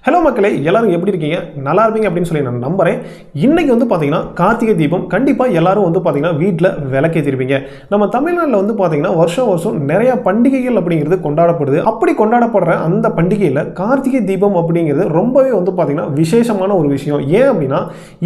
Hello மக்களே, எல்லாரும் எப்படி இருக்கீங்க? நல்லா இருப்பீங்க அப்படின்னு சொல்லி நான் நம்புறேன். இன்னைக்கு வந்து பார்த்தீங்கன்னா கார்த்திகை தீபம். கண்டிப்பாக எல்லாரும் வந்து பார்த்தீங்கன்னா வீட்டில் விளக்கேற்றிருப்பீங்க. நம்ம தமிழ்நாட்டில் வந்து பார்த்தீங்கன்னா வருஷம் வருஷம் நிறைய பண்டிகைகள் அப்படிங்கிறது கொண்டாடப்படுது. அப்படி கொண்டாடப்படுற அந்த பண்டிகையில் கார்த்திகை தீபம் அப்படிங்கிறது ரொம்பவே வந்து பார்த்தீங்கன்னா விசேஷமான ஒரு விஷயம். ஏன் அப்படின்னா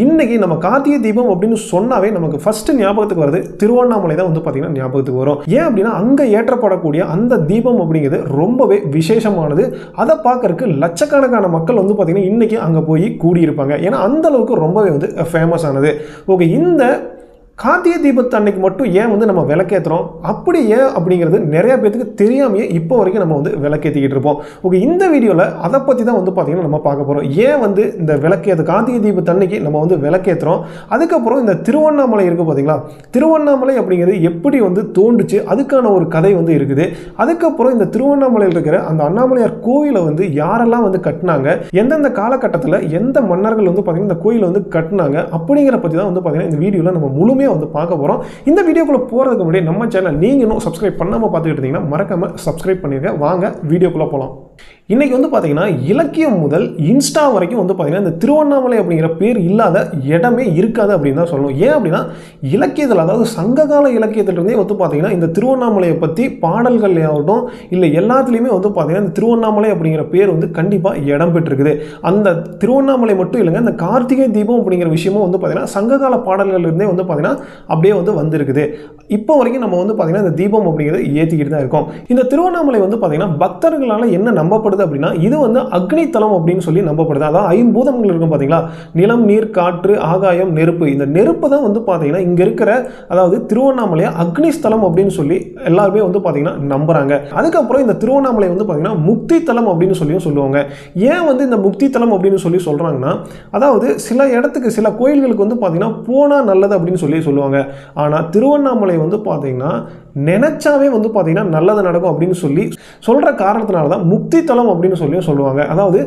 இன்னைக்கு நம்ம கார்த்திகை தீபம் அப்படின்னு சொன்னாவே நமக்கு ஃபர்ஸ்ட் ஞாபகத்துக்கு வருது திருவண்ணாமலை தான் வந்து பார்த்தீங்கன்னா ஞாபகத்துக்கு வரும். ஏன் அப்படின்னா அங்கே ஏற்றப்படக்கூடிய அந்த தீபம் அப்படிங்கிறது ரொம்பவே விசேஷமானது. அதை பார்க்கறதுக்கு லட்சக்கணக்கான மக்கள் வந்து பார்த்தீங்கன்னா இன்னைக்கு அங்கே போய் கூடியிருப்பாங்க. ஏன்னா அந்த அளவுக்கு ரொம்பவே வந்து ஃபேமஸ் ஆனது. ஓகே, இந்த கார்த்திகை தீபத்து அன்னைக்கு மட்டும் ஏன் வந்து நம்ம விளக்கேற்றுறோம், அப்படி ஏன் அப்படிங்கிறது நிறைய பேருக்கு தெரியாமையே இப்போ வரைக்கும் நம்ம வந்து விளக்கேற்றிக்கிட்டு இருப்போம். ஓகே, இந்த வீடியோவில் அதை பற்றி தான் வந்து பார்த்தீங்கன்னா நம்ம பார்க்க போகிறோம். ஏன் வந்து இந்த விளக்கேற்று கார்த்திகை தீபத்து அன்னைக்கு நம்ம வந்து விளக்கேற்றுறோம், அதுக்கப்புறம் இந்த திருவண்ணாமலை இருக்குது பார்த்தீங்களா, திருவண்ணாமலை அப்படிங்கிறது எப்படி வந்து தோன்றுச்சு, அதுக்கான ஒரு கதை வந்து இருக்குது. அதுக்கப்புறம் இந்த திருவண்ணாமலையில் இருக்கிற அந்த அண்ணாமலையார் கோயிலை வந்து யாரெல்லாம் வந்து கட்டினாங்க, எந்தெந்த காலகட்டத்தில் எந்த மன்னர்கள் வந்து பார்த்தீங்கன்னா இந்த கோயிலை வந்து கட்டினாங்க அப்படிங்கிற பற்றி தான் வந்து பார்த்தீங்கன்னா இந்த வீடியோவில் நம்ம முழுமையாக வந்து பார்க்க போறோம். இந்த வீடியோக்குள்ள போறதுக்கு முன்னாடி நம்ம சேனல் நீங்க இன்னும் சப்ஸ்கிரைப் பண்ணாம பார்த்துட்டு இருந்தீங்கன்னா மறக்காம சப்ஸ்கிரைப் பண்ணிருங்க. வாங்க வீடியோக்குள்ள போலாம். இன்னைக்கு வந்து பார்த்தீங்கன்னா இலக்கியம் முதல் இன்ஸ்டா வரைக்கும் வந்து பார்த்தீங்கன்னா இந்த திருவண்ணாமலை அப்படிங்கிற பேர் இல்லாத இடமே இருக்காது அப்படின்னு தான் சொல்லணும். ஏன் அப்படின்னா இலக்கியத்தில், அதாவது சங்ககால இலக்கியத்திலிருந்தே வந்து பார்த்தீங்கன்னா இந்த திருவண்ணாமலையை பற்றி பாடல்கள் ஆகட்டும் இல்லை எல்லாத்துலேயுமே வந்து பார்த்தீங்கன்னா இந்த திருவண்ணாமலை அப்படிங்கிற பேர் வந்து கண்டிப்பாக இடம் பெற்றிருக்குது. அந்த திருவண்ணாமலை மட்டும் இல்லைங்க, இந்த கார்த்திகை தீபம் அப்படிங்கிற விஷயமும் வந்து பார்த்தீங்கன்னா சங்ககால பாடல்கள்லேருந்தே வந்து பார்த்தீங்கன்னா அப்படியே வந்து வந்திருக்குது. இப்போ வரைக்கும் நம்ம வந்து பார்த்தீங்கன்னா இந்த தீபம் அப்படிங்கிறது ஏற்றிக்கிட்டு தான் இருக்கோம். இந்த திருவண்ணாமலை வந்து பார்த்தீங்கன்னா பக்தர்களால் என்ன நம்பப்படுது அப்படின்னா இது வந்து அக்னி தலம் அப்படின்னு சொல்லி நம்பப்படுது. அதாவது ஐம்பூதங்கள் இருக்கும் பார்த்தீங்களா, நிலம், நீர், காற்று, ஆகாயம், நெருப்பு. இந்த நெருப்பு தான் வந்து பார்த்தீங்கன்னா இங்கே இருக்கிற, அதாவது திருவண்ணாமலையை அக்னி ஸ்தலம் அப்படின்னு சொல்லி எல்லாருமே வந்து பார்த்தீங்கன்னா நம்புறாங்க. அதுக்கப்புறம் இந்த திருவண்ணாமலை வந்து பார்த்தீங்கன்னா முக்தி தலம் அப்படின்னு சொல்லியும் சொல்லுவாங்க. ஏன் வந்து இந்த முக்தி தலம் அப்படின்னு சொல்லி சொல்றாங்கன்னா, அதாவது சில இடத்துக்கு சில கோயில்களுக்கு வந்து பார்த்தீங்கன்னா போனால் நல்லது அப்படின்னு சொல்லி சொல்லுவாங்க. ஆனால் திருவண்ணாமலை வந்து பார்த்தீங்கன்னா நினைச்சாவே வந்து பார்த்தீங்கன்னா நல்லது நடக்கும் அப்படின்னு சொல்லி சொல்ற காரணத்தினால தான் முக்தி தலம் அப்படின்னு சொல்லி சொல்லுவாங்க. அதாவது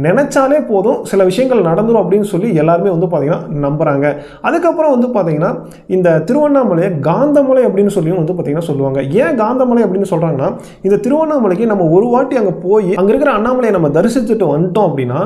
நினைச்சாலே போதும் சில விஷயங்கள் நடந்துடும் அப்படின்னு சொல்லி எல்லாருமே வந்து பார்த்தீங்கன்னா நம்புறாங்க. அதுக்கப்புறம் வந்து பார்த்தீங்கன்னா இந்த திருவண்ணாமலையை காந்தமலை அப்படின்னு சொல்லியும் வந்து பார்த்தீங்கன்னா சொல்லுவாங்க. ஏன் காந்தமலை அப்படின்னு சொல்றாங்கன்னா, இந்த திருவண்ணாமலைக்கு நம்ம ஒரு வாட்டி அங்கே போய் அங்கே இருக்கிற அண்ணாமலையை நம்ம தரிசிச்சுட்டு வந்துட்டோம் அப்படின்னா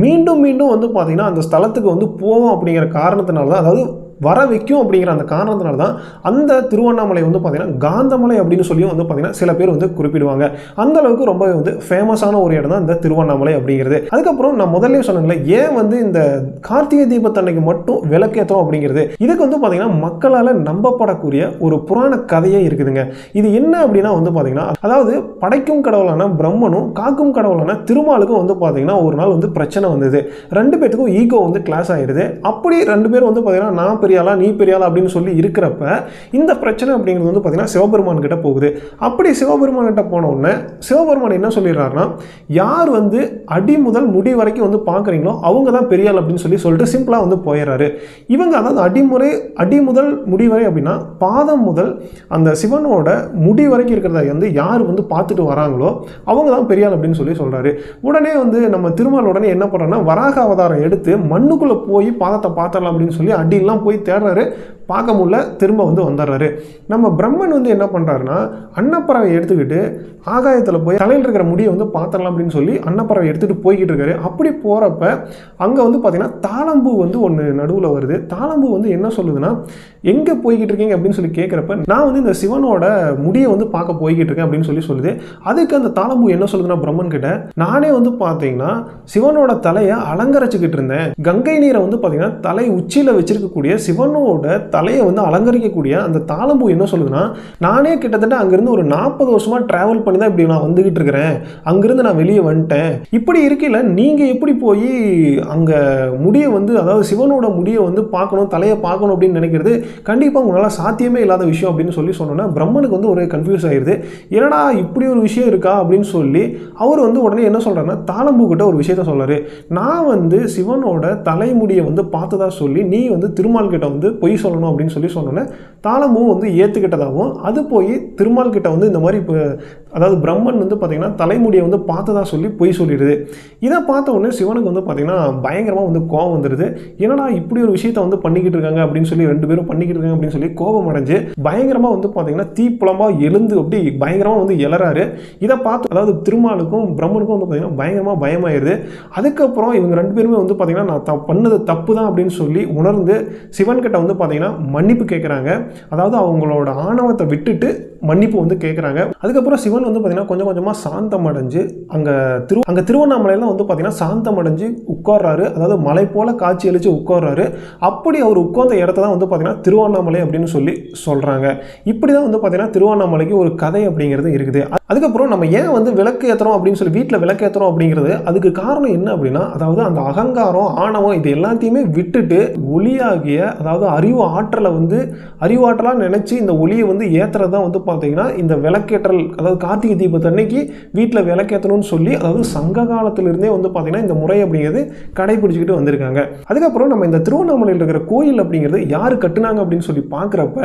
மீண்டும் மீண்டும் வந்து பார்த்தீங்கன்னா அந்த ஸ்தலத்துக்கு வந்து போவோம் அப்படிங்கிற காரணத்தினால தான், அதாவது வர வைக்கும் அப்படிங்கிற அந்த காரணத்தினால தான் அந்த திருவண்ணாமலை வந்து பார்த்தீங்கன்னா காந்தமலை அப்படின்னு சொல்லியும் வந்து பார்த்தீங்கன்னா சில பேர் வந்து குறிப்பிடுவாங்க. அந்த அளவுக்கு ரொம்ப வந்து ஃபேமஸான ஒரு இடம் தான் இந்த திருவண்ணாமலை அப்படிங்கிறது. அதுக்கப்புறம் நான் முதல்ல சொன்னேன்ல, ஏன் வந்து இந்த கார்த்திகை தீபத்தன்னைக்கு மட்டும் விளக்கேற்றோம் அப்படிங்கிறது, இதுக்கு வந்து பார்த்தீங்கன்னா மக்களால் நம்பப்படக்கூடிய ஒரு புராண கதையே இருக்குதுங்க. இது என்ன அப்படின்னா வந்து பார்த்தீங்கன்னா, அதாவது படைக்கும் கடவுளான பிரம்மனும் காக்கும் கடவுளான திருமாலுக்கும் வந்து பார்த்தீங்கன்னா ஒரு நாள் வந்து பிரச்சனை வந்தது. ரெண்டு பேருக்கும் ஈகோ வந்து கிளாஸ் ஆயிடுது. அப்படி ரெண்டு பேரும் வந்து பார்த்தீங்கன்னா நான் பெரியாளா நீ பெரியாளா அப்படின்னு சொல்லி இருக்கிறப்ப இந்த பிரச்சனை அப்படிங்கிறது வந்து பார்த்தீங்கன்னா சிவபெருமான் கிட்ட போகுது. அப்படி சிவபெருமான் கிட்ட போன உடனே சிவபெருமான் என்ன சொல்லிடுறாருன்னா, யார் வந்து அடி முதல் முடி வரைக்கும் வந்து பார்க்குறீங்களோ அவங்க தான் பெரியாள் அப்படின்னு சொல்லிட்டு சிம்பிளாக வந்து போயிடுறாரு. இவங்க அதாவது அடி முதல் முடி வரை அப்படின்னா பாதம் முதல் அந்த சிவனோட முடி வரைக்கும் இருக்கிறத வந்து யார் வந்து பார்த்துட்டு வராங்களோ அவங்க தான் பெரியாள் அப்படின்னு சொல்றாரு. உடனே வந்து நம்ம திருமால் உடனே என்ன பண்ணுறோன்னா வராக அவதாரம் எடுத்து மண்ணுக்குள்ளே போய் பாதத்தை பார்த்தரலாம் அப்படின்னு சொல்லி அடியெல்லாம் போய் தேடுறாரு. பார்க்க முடியல, திரும்ப வந்து வந்துடுறாரு. நம்ம பிரம்மன் வந்து என்ன பண்ணுறாருன்னா அன்னப்பறவை எடுத்துக்கிட்டு ஆகாயத்தில் போய் தலையில் இருக்கிற முடியை வந்து பார்த்துடலாம் அப்படின்னு சொல்லி அன்னப்பறவை எடுத்துகிட்டு போய்கிட்டு இருக்காரு. அப்படி போகிறப்ப அங்கே வந்து பார்த்தீங்கன்னா தாளம்பூ வந்து ஒன்று நடுவில் வருது. தாளம்பூ வந்து என்ன சொல்லுதுன்னா, எங்கே போய்கிட்டு இருக்கீங்க அப்படின்னு சொல்லி கேட்குறப்ப நான் வந்து இந்த சிவனோட முடியை வந்து பார்க்க போய்கிட்டு இருக்கேன் அப்படின்னு சொல்லுது. அதுக்கு அந்த தாளம்பூ என்ன சொல்லுதுன்னா பிரம்மன் கிட்ட, நானே வந்து பார்த்தீங்கன்னா சிவனோட தலையை அலங்கரிச்சுக்கிட்டு இருந்தேன். கங்கை நீரை வந்து பார்த்தீங்கன்னா தலை உச்சியில் வச்சிருக்கக்கூடிய சிவனோட தலையை வந்து அலங்கரிக்கக்கூடிய அந்த தாளம்பூ என்ன சொல்லுதுன்னா, நானே கிட்டத்தட்ட அங்கிருந்து ஒரு 40 வருஷமா டிராவல் பண்ணி தான் இப்படி நான் வந்துகிட்டு இருக்கிறேன், அங்கிருந்து நான் வெளியே வந்துட்டேன். இப்படி இருக்கையில் நீங்க எப்படி போய் அங்க முடியை வந்து, அதாவது சிவனோட முடியை வந்து பார்க்கணும், தலையை பார்க்கணும் அப்படின்னு நினைக்கிறது கண்டிப்பா உங்களால சாத்தியமே இல்லாத விஷயம் அப்படின்னு சொன்னோன்னா பிரம்மனுக்கு வந்து ஒரு கன்ஃபியூஸ் ஆயிடுது. என்னடா இப்படி ஒரு விஷயம் இருக்கா அப்படின்னு சொல்லி அவர் வந்து உடனே என்ன சொல்றாருன்னா தாளம்பூ கிட்ட ஒரு விஷயத்த சொல்றாரு. நான் வந்து சிவனோட தலைமுடியை வந்து பார்த்ததா சொல்லி நீ வந்து திருமால் கிட்ட வந்து பொய் சொல்லணும் அப்படின்னு சொன்னோன்னே தாளம்பூ வந்து ஏற்றுக்கிட்டதாகவும் அது போய் திருமால் கிட்ட வந்து இந்த மாதிரி அதாவது பிரம்மன் வந்து பார்த்தீங்கன்னா தலைமுடியை வந்து பார்த்ததா சொல்லி பொய் சொல்லிடுது. இதை பார்த்த உடனே சிவனுக்கு வந்து பார்த்தீங்கன்னா பயங்கரமாக வந்து கோபம் வந்துடுது. என்னடா இப்படி ஒரு விஷயத்தை வந்து பண்ணிக்கிட்டு இருக்காங்க அப்படின்னு சொல்லி 2 பேரும் பண்ணிக்கிட்டு இருக்காங்க அப்படின்னு சொல்லி கோபம் அடைஞ்சு பயங்கரமாக வந்து பார்த்தீங்கன்னா தீப்புலமாக எழுந்து அப்படி பயங்கரமாக வந்து எழறாரு. இதை பார்த்து அதாவது திருமாலுக்கும் பிரம்மனுக்கும் வந்து பார்த்தீங்கன்னா பயங்கரமாக பயமாயிருது. அதுக்கப்புறம் இவங்க 2 பேருமே வந்து பார்த்தீங்கன்னா நான் பண்ணது தப்பு தான் அப்படின்னு சொல்லி உணர்ந்து சிவன்கிட்ட வந்து பார்த்தீங்கன்னா மன்னிப்பு கேட்குறாங்க. அதாவது அவங்களோட ஆணவத்தை விட்டுட்டு மன்னிப்பு வந்து கேட்குறாங்க. அதுக்கப்புறம் சிவன் வந்து பார்த்தீங்கன்னா கொஞ்சம் கொஞ்சமாக சாந்தம் அடைஞ்சு அங்கே திருவண்ணாமலையில் வந்து பார்த்தீங்கன்னா சாந்தம் அடைஞ்சு உட்கார்றாரு. அதாவது மலை போல காட்சி அளித்து உட்கார்றாரு. அப்படி அவர் உட்கார்ந்த இடத்த தான் வந்து பார்த்தீங்கன்னா திருவண்ணாமலை அப்படின்னு சொல்லி சொல்கிறாங்க. இப்படி தான் வந்து பார்த்தீங்கன்னா திருவண்ணாமலைக்கு ஒரு கதை அப்படிங்கிறது இருக்குது. அதுக்கப்புறம் நம்ம ஏன் வந்து விளக்கு ஏற்றுறோம் அப்படின்னு சொல்லி வீட்டில் விளக்கு ஏற்றுறோம் அப்படிங்கிறது அதுக்கு காரணம் என்ன அப்படின்னா, அதாவது அந்த அகங்காரம் ஆணவம் இது எல்லாத்தையுமே விட்டுட்டு ஒளியாகிய அதாவது அறிவாற்றலாக நினைச்சு இந்த ஒளியை வந்து ஏற்றுறது தான் வந்து பார்த்தீங்கன்னா இந்த விளக்கேற்றல். அதாவது கார்த்திகை தீபத்தன்னைக்கு வீட்டில் விளக்கேற்றணும்னு சொல்லி அதாவது சங்க காலத்திலிருந்தே வந்து பார்த்தீங்கன்னா இந்த முறை அப்படிங்கிறது கடைபிடிச்சிக்கிட்டு வந்திருக்காங்க. அதுக்கப்புறம் நம்ம இந்த திருவண்ணாமலையில் இருக்கிற கோயில் அப்படிங்கிறது யார் கட்டுனாங்க அப்படின்னு சொல்லி பார்க்குறப்ப,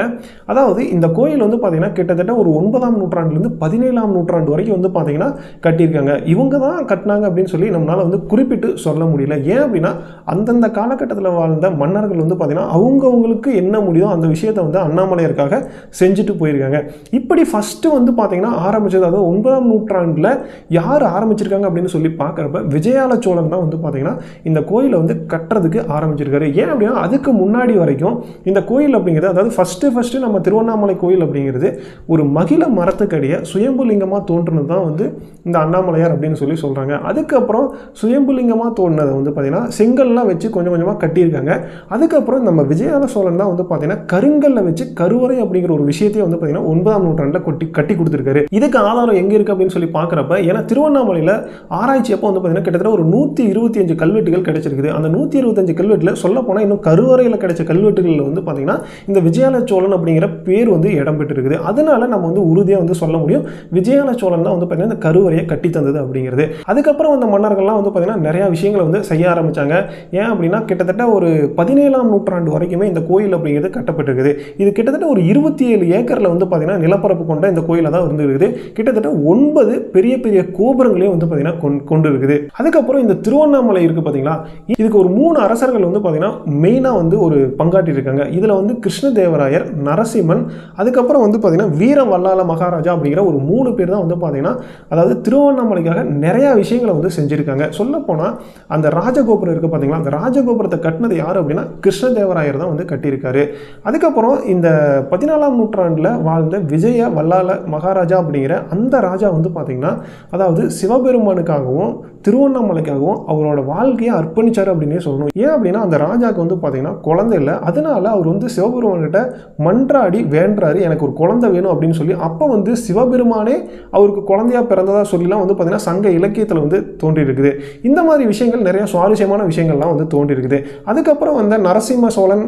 அதாவது இந்த கோயில் வந்து பார்த்தீங்கன்னா கிட்டத்தட்ட ஒரு 9ஆம் நூற்றாண்டுலேருந்து 17ஆம் நூற்றாண்டு வரைக்கும் வந்து பார்த்தீங்கன்னா கட்டியிருக்காங்க. இவங்க தான் கட்டினாங்க அப்படின்னு சொல்லி நம்மளால் வந்து குறிப்பிட்டு சொல்ல முடியல. ஏன் அப்படின்னா அந்தந்த காலகட்டத்தில் வாழ்ந்த மன்னர்கள் வந்து பார்த்தீங்கன்னா அவங்கவுங்களுக்கு என்ன முடியுதோ அந்த விஷயத்தை வந்து அண்ணாமலையருக்காக செஞ்சுட்டு போயிருக்காங்க. இப்படி ஃபஸ்ட்டு வந்து பார்த்தீங்கன்னா ஆரம்பித்தது அதாவது 9ஆம் நூற்றாண்டில் யார் ஆரம்பிச்சிருக்காங்க அப்படின்னு சொல்லி பார்க்குறப்ப விஜயால சோழன் தான் வந்து பார்த்தீங்கன்னா இந்த கோயிலை வந்து கட்டுறதுக்கு ஆரம்பிச்சிருக்காரு. ஏன் அப்படின்னா அதுக்கு முன்னாடி வரைக்கும் இந்த கோயில் அப்படிங்கிறது அதாவது ஃபஸ்ட்டு நம்ம திருவண்ணாமலை கோயில் அப்படிங்கிறது ஒரு மகிழ மரத்துக்கடியை சுயம்புலிங்கமாக தோன்றுனது தான் வந்து இந்த அண்ணாமலையார் அப்படின்னு சொல்லி சொல்கிறாங்க. அதுக்கப்புறம் சுயம்புலிங்கமாக தோன்றினதை வந்து பார்த்தீங்கன்னா செங்கல்லாம் வச்சு கொஞ்சம் கொஞ்சமாக கட்டியிருக்காங்க. அதுக்கப்புறம் நம்ம விஜயால சோழன் தான் வந்து பார்த்தீங்கன்னா கருங்கல்ல வச்சு கருவறை அப்படிங்கிற ஒரு விஷயத்தையும் வந்து பார்த்தீங்கன்னா 9ஆம் நூற்றாண்டில் கட்டி கொடுத்துருக்காரு. இதுக்கு ஆதாரம் எங்கே இருக்குது அப்படின்னு சொல்லி பார்க்குறப்ப, ஏன்னா திருவண்ணாமலையில் ஆராய்ச்சி அப்போ வந்து பார்த்தீங்கன்னா கிட்டத்தட்ட ஒரு 125 கல்வெட்டுகள் கிடைச்சிருக்குது. அந்த 125 கல்வெட்டில் சொல்ல போனால் இன்னும் கருவறையில் கிடைச்ச கல்வெட்டுகளில் வந்து பார்த்தீங்கன்னா இந்த விஜயால சோழன் அப்படிங்கிற பேர் வந்து இடம் பெற்றிருக்குது. அதனால நம்ம வந்து உறுதியாக வந்து சொல்ல முடியும் விஜயால சோழன் தான் வந்து பார்த்தீங்கன்னா இந்த கருவறையை கட்டி தந்தது அப்படிங்கிறது. அதுக்கப்புறம் அந்த மன்னர்கள்லாம் வந்து பார்த்தீங்கன்னா நிறையா விஷயங்களை வந்து செய்ய ஆரம்பித்தாங்க. ஏன் அப்படின்னா கிட்டத்தட்ட ஒரு 17ஆம் நூற்றாண்டு வரைக்குமே இந்த கோயில் அப்படிங்கிறது கட்டப்பட்டிருக்குது. இது கிட்டத்தட்ட ஒரு 27 ஏக்கரில் வந்து பார்த்தீங்கன்னா நிலப்பரப்பு கொண்ட இந்த கோயிலை தான் வந்து இருக்குது. கிட்டத்தட்ட 9 பெரிய பெரிய கோபுரங்களையும் வந்து பார்த்தீங்கன்னா கொண்டு இருக்குது. அதுக்கப்புறம் இந்த திருவண்ணாமலை இருக்குது பார்த்தீங்களா, இதுக்கு ஒரு 3 அரசர்கள் வந்து பார்த்தீங்கன்னா மெயினாக வந்து ஒரு பங்காற்றி இருக்காங்க. இதில் வந்து கிருஷ்ணதேவராயர், நரசிம்மன், அதுக்கப்புறம் வந்து பார்த்தீங்கன்னா வீர வல்லால மகாராஜா அப்படிங்கிற ஒரு 3 பேர் தான் வந்து பார்த்தீங்கன்னா அதாவது திருவண்ணாமலைக்காக நிறையா விஷயங்களை வந்து செஞ்சுருக்காங்க. சொல்லப்போனால் அந்த ராஜகோபுரம் இருக்குது பார்த்தீங்களா, அந்த ராஜகோபுரத்தை கட்டினது யார் அப்படின்னா கிருஷ்ணதேவராயர் தான் வந்து கட்டியிருக்காரு. அதுக்கப்புறம் இந்த 14ஆம் நூற்றாண்டில் வாழ்ந்த விஜய வல்லால மகாராஜா அப்படிங்கிற அந்த ராஜா வந்து பார்த்தீங்கன்னா அதாவது சிவபெருமானுக்காகவும் திருவண்ணாமலைக்காகவும் அவரோட வாழ்க்கையை அர்ப்பணிச்சார் அப்படின்னே சொல்லணும். ஏன் அப்படின்னா அந்த ராஜாவுக்கு வந்து பார்த்தீங்கன்னா குழந்தை இல்லை. அதனால அவர் வந்து சிவபெருமான்கிட்ட மன்றாடி வேண்டுறாரு, எனக்கு ஒரு குழந்தை வேணும் அப்படின்னு சொல்லி. அப்போ வந்து சிவபெருமானே அவருக்கு குழந்தையா பிறந்ததா சொல்லிலாம் வந்து பார்த்தீங்கன்னா சங்க இலக்கியத்தில் வந்து தோன்றி இருக்குது. இந்த மாதிரி விஷயங்கள் நிறைய சுவாரஸ்யமான விஷயங்கள்லாம் வந்து தோன்றி இருக்குது. அதுக்கப்புறம் வந்து நரசிம்ம சோழன்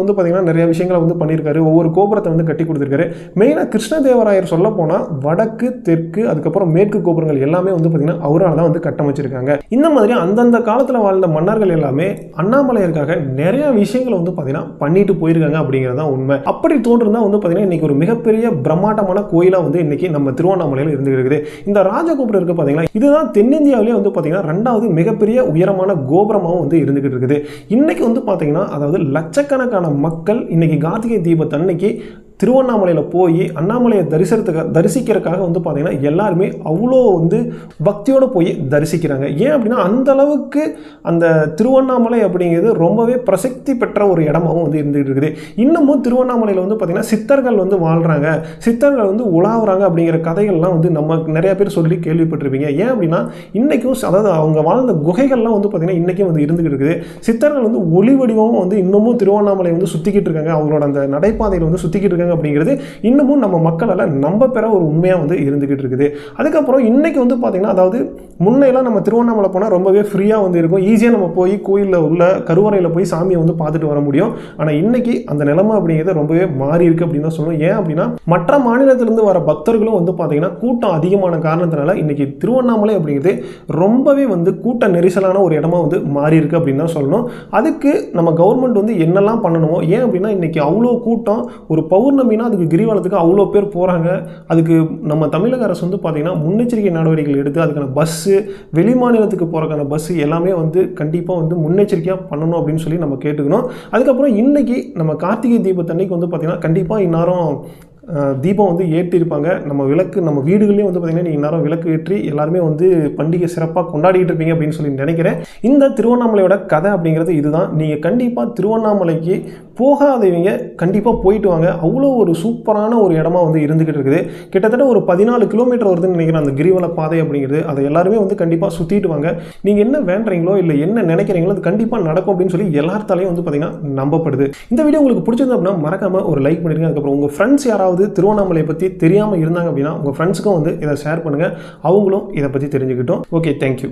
வந்து பார்த்தீங்கன்னா நிறைய விஷயங்களை வந்து பண்ணியிருக்காரு. ஒவ்வொரு கோபுரத்தை வந்து கட்டி கொடுத்துருக்காரு. மெயினாக கிருஷ்ணதேவராயர் சொல்ல போனால் வடக்கு, தெற்கு, அதுக்கப்புறம் மேற்கு கோபுரங்கள் எல்லாமே வந்து பார்த்தீங்கன்னா அவரால் தான் வந்து கட்டமைச்சிருக்காங்க. இந்த மாதிரி அந்தந்த காலத்தில் வாழ்ந்த மன்னர்கள் எல்லாமே அண்ணாமலையருக்காக நிறைய விஷயங்களை வந்து பார்த்தீங்கன்னா பண்ணிட்டு போயிருக்காங்க அப்படிங்கிறது தான் உண்மை. அப்படி தோன்றுதான் வந்து பார்த்தீங்கன்னா இன்னைக்கு ஒரு மிகப்பெரிய பிரம்மாண்டமான கோயிலாக வந்து இன்னைக்கு நம்ம திருவண்ணாமலையில் இருந்து இருக்குது. இந்த ராஜகோபுரம் இருக்கு பார்த்தீங்களா, இதுதான் தென்னிந்தியாவிலேயே வந்து பார்த்தீங்கன்னா 2வது மிகப்பெரிய உயரமான கோபுரமாகவும் வந்து இருந்துகிட்டு இருக்குது. இன்னைக்கு வந்து பார்த்தீங்கன்னா அதாவது லட்சக்கணக்கான மக்கள் இன்னைக்கு கார்த்திகை தீபத்தன்னைக்கு திருவண்ணாமலையில் போய் அண்ணாமலையை தரிசிக்கிறதுக்காக வந்து பார்த்தீங்கன்னா எல்லாருமே அவ்வளோ வந்து பக்தியோடு போய் தரிசிக்கிறாங்க. ஏன் அப்படின்னா அந்த அளவுக்கு அந்த திருவண்ணாமலை அப்படிங்கிறது ரொம்பவே பிரசித்தி பெற்ற ஒரு இடமாகவும் வந்து இருந்துகிட்டு இருக்குது. இன்னமும் திருவண்ணாமலையில் வந்து பார்த்தீங்கன்னா சித்தர்கள் வந்து வாழ்கிறாங்க, சித்தர்கள் வந்து உலாவுறாங்க அப்படிங்கிற கதைகள்லாம் வந்து நம்ம நிறைய பேர் சொல்லி கேள்விப்பட்டிருப்பீங்க. ஏன் அப்படின்னா இன்றைக்கும் அதாவது அவங்க வாழ்ந்த குகைகள்லாம் வந்து பார்த்தீங்கன்னா இன்றைக்கும் வந்து இருந்துகிட்டு இருக்குது. சித்தர்கள் வந்து ஒளி வடிவமும் வந்து இன்னமும் திருவண்ணாமலை வந்து சுற்றிக்கிட்டு இருக்காங்க, அவங்களோட அந்த நடைபாதையில் வந்து சுற்றிக்கிட்டு இருக்காங்க அப்படிங்கிறது இன்னமும் நம்ம மக்களால் நம்ப பெற ஒரு உண்மையாக வந்து இருந்துகிட்டு இருக்குது. அதுக்கப்புறம் இன்னைக்கு வந்து பார்த்தீங்கன்னா அதாவது முன்னையெல்லாம் நம்ம திருவண்ணாமலை போனால் ரொம்பவே ஃப்ரீயாக வந்து இருக்கும், ஈஸியாக நம்ம போய் கோயிலில் உள்ள கருவறையில் போய் சாமியை வந்து பார்த்துட்டு வர முடியும். ஆனால் இன்னைக்கு அந்த நிலைமை அப்படிங்கிறது ரொம்பவே மாறி இருக்கு அப்படின்னு தான் சொல்லணும். ஏன் அப்படின்னா மற்ற மாநிலத்திலிருந்து வர பக்தர்களும் வந்து பார்த்தீங்கன்னா கூட்டம் அதிகமான காரணத்தினால இன்னைக்கு திருவண்ணாமலை அப்படிங்கிறது ரொம்பவே வந்து கூட்ட நெரிசலான ஒரு இடமா வந்து மாறி இருக்கு அப்படின்னு தான் சொல்லணும். அதுக்கு நம்ம கவர்மெண்ட் வந்து என்னெல்லாம் பண்ணணுமோ, ஏன் அப்படின்னா இன்னைக்கு அவ்வளோ கூட்டம் ஒரு பௌர்ணமி பௌர்ணமினா அதுக்கு கிரிவலத்துக்கு அவ்வளோ பேர் போகிறாங்க. அதுக்கு நம்ம தமிழக அரசு வந்து பார்த்திங்கன்னா முன்னெச்சரிக்கை நடவடிக்கைகள் எடுத்து அதுக்கான பஸ்ஸு, வெளி மாநிலத்துக்கு போகிறக்கான பஸ்ஸு எல்லாமே வந்து கண்டிப்பாக வந்து முன்னெச்சரிக்கையாக பண்ணணும் அப்படின்னு சொல்லி நம்ம கேட்டுக்கணும். அதுக்கப்புறம் இன்றைக்கி நம்ம கார்த்திகை தீபத்தன்னைக்கு வந்து பார்த்திங்கன்னா கண்டிப்பாக இந்நேரம் தீபம் வந்து ஏற்றிருப்பாங்க. நம்ம விளக்கு நம்ம வீடுகள்லேயும் வந்து பார்த்திங்கன்னா நீங்கள் நேரம் விளக்கு ஏற்றி எல்லாருமே வந்து பண்டிகை சிறப்பாக கொண்டாடிட்டு இருப்பீங்க அப்படின்னு சொல்லி நினைக்கிறேன். இந்த திருவண்ணாமலையோட கதை அப்படிங்கிறது இதுதான். நீங்கள் கண்டிப்பாக திருவண்ணாமலைக்கு போகாதவங்க கண்டிப்பாக போயிட்டு வாங்க. அவ்வளோ ஒரு சூப்பரான ஒரு இடமா வந்து இருந்துக்கிட்டு இருக்குது. கிட்டத்தட்ட ஒரு 14 கிலோமீட்டர் வருதுன்னு நினைக்கிறேன் அந்த கிரிவல பாதை அப்படிங்கிறது. அதை எல்லாருமே வந்து கண்டிப்பாக சுற்றிட்டு வாங்க. நீங்கள் என்ன வேண்டுறீங்களோ இல்லை என்ன நினைக்கிறீங்களோ அது கண்டிப்பாக நடக்கும் அப்படின்னு சொல்லி எல்லாத்தாலையும் வந்து பார்த்திங்கன்னா நம்பப்படுது. இந்த வீடியோ உங்களுக்கு பிடிச்சிருந்தா அப்படின்னா மறக்காமல் ஒரு லைக் பண்ணிடுங்க. அதுக்கப்புறம் உங்கள் ஃப்ரெண்ட்ஸ் யாராவது திருவண்ணாமலை பற்றி தெரியாமல் இருந்தாங்க அப்படின்னா உங்கள் ஃப்ரெண்ட்ஸுக்கும் வந்து இதை ஷேர் பண்ணுங்கள். அவங்களும் இதை பற்றி தெரிஞ்சுக்கிட்டோம். Okay, thank you.